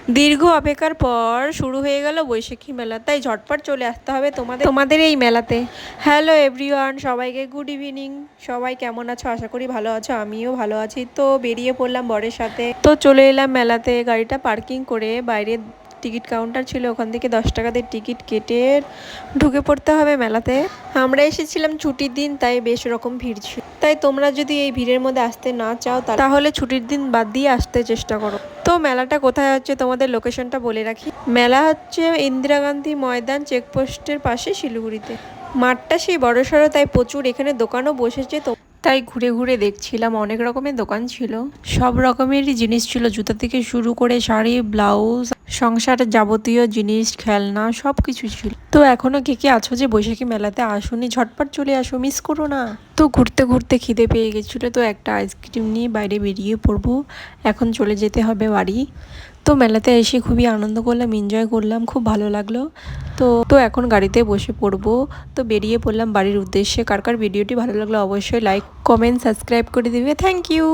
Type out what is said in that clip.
দীর্ঘ অপেক্ষার পর শুরু হয়ে গেল বৈশাখী মেলা, তাই ঝটপট চলে আসতে হবে তোমাদের এই মেলাতে। হ্যালো এভরিওয়ান, সবাইকে গুড ইভিনিং। সবাই কেমন আছো? আশা করি ভালো আছো, আমিও ভালো আছি। তো বেরিয়ে পড়লাম বরের সাথে, তো চলে এলাম মেলাতে। গাড়িটা পার্কিং করে বাইরে টিকিট কাউন্টার ছিল, ওখান থেকে 10 টাকা দিয়ে টিকিট কেটে ঢুকে পড়তে হবে মেলাতে। আমরা এসেছিলাম ছুটির দিন, তাই বেশ রকম ভিড় ছিল। তাই তোমরা যদি এই ভিড়ের মধ্যে আসতে না চাও তাহলে ছুটির দিন বাদ দিয়ে আসতে চেষ্টা করো। তো মেলাটা কোথায় হচ্ছে তোমাদের লোকেশনটা বলে রাখি। মেলা হচ্ছে ইন্দিরা গান্ধী ময়দান চেকপোস্টের পাশে শিলিগুড়িতে। মাঠটা সেই বড়সড়, তাই প্রচুর এখানে দোকানও বসেছে। তো তাই ঘুরে ঘুরে দেখছিলাম, অনেক রকমের দোকান ছিল, সব রকমেরই জিনিস ছিল, জুতা থেকে শুরু করে শাড়ি, ব্লাউজ, সংসারের যাবতীয় জিনিস, খেলনা, সব কিছু ছিল। তো এখনো কে কে আছো যে বৈশাখী মেলাতে আসোনি, ঝটপট চলে আসো, মিস করো না। তো ঘুরতে ঘুরতে খিদে পেয়ে গেছিলো, তো একটা আইসক্রিম নিয়ে বাইরে বেরিয়ে পড়বো। এখন চলে যেতে হবে বাড়ি। তো মেলাতে এসে খুবই আনন্দ করলাম, এনজয় করলাম, খুব ভালো লাগলো। তো তো এখন গাড়িতে বসে পড়বো। তো বেরিয়ে পড়লাম বাড়ির উদ্দেশ্যে। কার কার ভিডিওটি ভালো লাগলো অবশ্যই লাইক, কমেন্ট, সাবস্ক্রাইব করে দিবে। Thank you.